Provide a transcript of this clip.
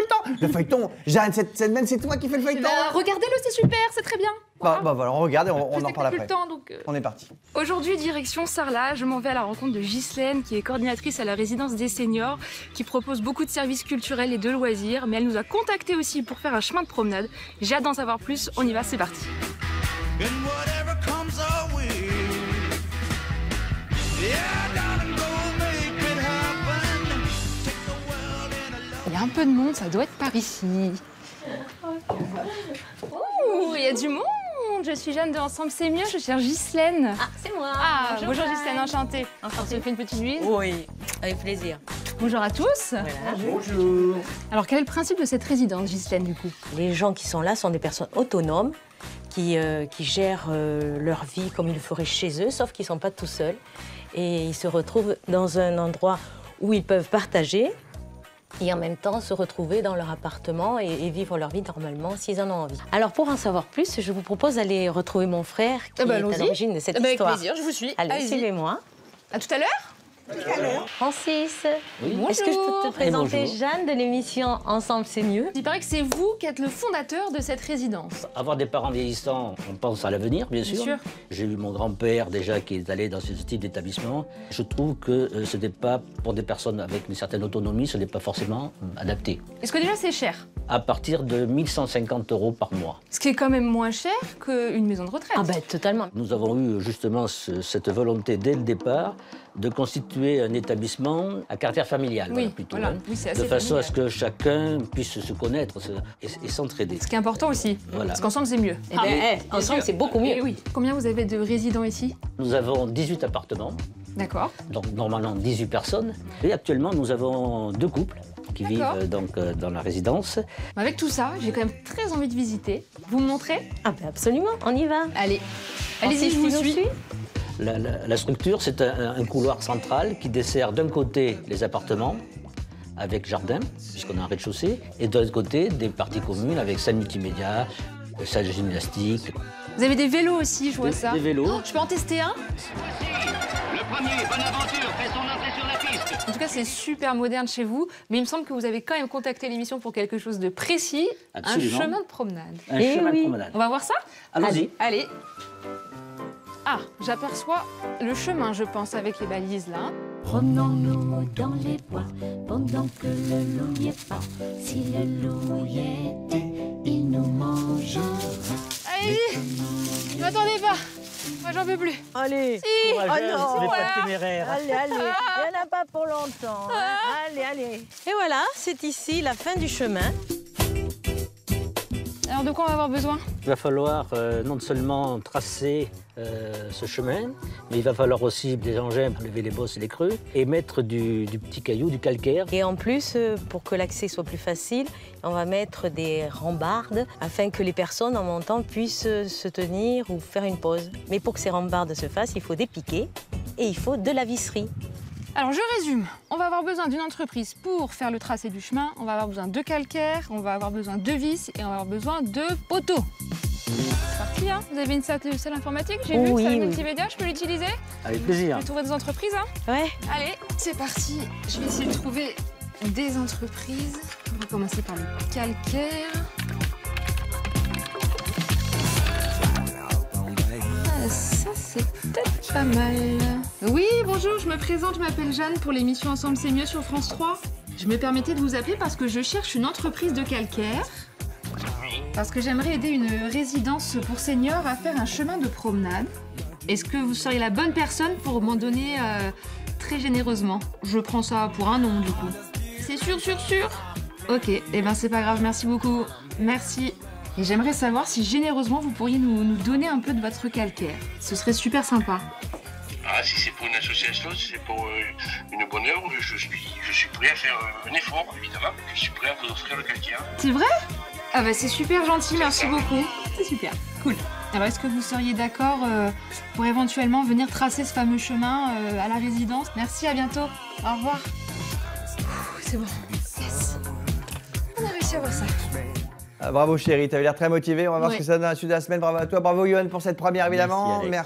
fait le temps. Le feuilleton, Jeanne, cette semaine, c'est toi qui fais le feuilleton. Regardez-le, c'est super, c'est très bien. Bah voilà, on regarde et on en parle après. Le temps, donc, On est parti. Aujourd'hui, direction Sarlat, je m'en vais à la rencontre de Ghislaine, qui est coordinatrice à la résidence des seniors, qui propose beaucoup de services culturels et de loisirs, mais elle nous a contactés aussi pour faire un chemin de promenade. J'ai hâte d'en savoir plus, on y va, c'est parti. Il y a un peu de monde, ça doit être par ici. Oh, il y a du monde. Je suis Jeanne de Ensemble c'est mieux, je cherche Ghislaine. Ah, c'est moi. Ah, bonjour Ghislaine, enchantée. On se fait une petite visite. Oui, avec plaisir. Bonjour à tous. Voilà. Bonjour. Alors, quel est le principe de cette résidence, Ghislaine, du coup? Les gens qui sont là sont des personnes autonomes qui gèrent leur vie comme ils le feraient chez eux, sauf qu'ils ne sont pas tout seuls. Et ils se retrouvent dans un endroit où ils peuvent partager et en même temps se retrouver dans leur appartement et vivre leur vie normalement s'ils en ont envie. Alors pour en savoir plus, je vous propose d'aller retrouver mon frère qui est à l'origine de cette histoire. Avec plaisir, je vous suis. Allez, suivez-moi. À tout à l'heure. Francis, Oui. est-ce que je peux te présenter bonjour. Jeanne de l'émission Ensemble c'est mieux? Il paraît que c'est vous qui êtes le fondateur de cette résidence. Avoir des parents vieillissants, on pense à l'avenir, bien sûr. sûr. J'ai eu mon grand-père déjà qui est allé dans ce type d'établissement. Je trouve que ce n'est pas, pour des personnes avec une certaine autonomie, ce n'est pas forcément adapté. Est-ce que déjà c'est cher? À partir de 1150 € par mois. Ce qui est quand même moins cher qu'une maison de retraite. Ah ben totalement. Nous avons eu justement cette volonté dès le départ de constituer un établissement à caractère familial, Oui, voilà, plutôt, voilà. hein, Oui, c'est de assez façon à familial. ce que chacun puisse se connaître et s'entraider. Ce qui est important aussi, Voilà. parce qu'ensemble c'est mieux. Ah ben, ensemble c'est beaucoup mieux. Eh oui. Combien vous avez de résidents ici? Nous avons 18 appartements, D'accord. donc normalement 18 personnes. Et actuellement, nous avons 2 couples qui vivent dans la résidence. Avec tout ça, j'ai quand même très envie de visiter. Vous me montrez? Ah ben absolument, on y va. Allez. Allez-y, je vous suis. La structure, c'est un couloir central qui dessert d'un côté les appartements avec jardin, puisqu'on a un rez-de-chaussée, et de l'autre côté des parties communes avec salle multimédia, salle de gymnastique. Vous avez des vélos aussi, je vois ça. Des vélos. Oh, je peux en tester un? Le premier, Bonaventure, fait son entrée sur la piste. En tout cas, c'est super moderne chez vous, mais il me semble que vous avez quand même contacté l'émission pour quelque chose de précis, Absolument. un chemin de promenade. Un Eh chemin oui. de promenade. On va voir ça? Allons-y. Allez. Ah, j'aperçois le chemin, je pense, avec les balises là. Promenons-nous dans les bois pendant que le loup n'y est pas. Si le loup y était, il nous mangerait. Allez-y. Ne m'attendez pas. Moi, j'en peux plus. Allez. Si. non. Voilà. téméraire. Allez, allez, il n'y en a pas pour longtemps. hein. Allez, allez. Et voilà, c'est ici la fin du chemin. Alors, de quoi on va avoir besoin? Il va falloir non seulement tracer ce chemin, mais il va falloir aussi des engins pour lever les bosses et les creux et mettre du petit caillou, du calcaire. Et en plus, pour que l'accès soit plus facile, on va mettre des rambardes afin que les personnes en montant puissent se tenir ou faire une pause. Mais pour que ces rambardes se fassent, il faut des piquets et il faut de la visserie. Alors, je résume. On va avoir besoin d'une entreprise pour faire le tracé du chemin. On va avoir besoin de calcaire, on va avoir besoin de vis et on va avoir besoin de poteaux. C'est parti, hein? Vous avez une salle informatique, j'ai vu, Oui, salle oui. multimédia, je peux l'utiliser? Avec Je plaisir. vais trouver des entreprises, hein? Ouais. Allez, c'est parti. Je vais essayer de trouver des entreprises. On va commencer par le calcaire. Ah, ça, c'est peut-être pas mal. Oui, bonjour, je me présente, je m'appelle Jeanne pour l'émission Ensemble c'est mieux sur France 3. Je me permettais de vous appeler parce que je cherche une entreprise de calcaire. Parce que j'aimerais aider une résidence pour seniors à faire un chemin de promenade. Est-ce que vous seriez la bonne personne pour m'en donner très généreusement? Je prends ça pour un nom, du coup. C'est sûr, sûr, sûr? Ok, eh ben c'est pas grave, merci beaucoup. Merci. Et j'aimerais savoir si généreusement vous pourriez nous donner un peu de votre calcaire. Ce serait super sympa. Ah, si c'est pour une association, si c'est pour une bonne œuvre, je suis prêt à faire un effort, évidemment. Je suis prêt à vous offrir le calcaire. C'est vrai? Ah bah c'est super gentil, merci beaucoup. C'est super, cool. Alors est-ce que vous seriez d'accord pour éventuellement venir tracer ce fameux chemin à la résidence? Merci, à bientôt. Au revoir. C'est bon. Yes. On a réussi à voir ça. Bravo chérie, t'avais l'air très motivée. On va voir Ouais. ce que ça donne à la suite de la semaine. Bravo à toi, bravo Yoann pour cette première évidemment. Merci, Alex. Merci.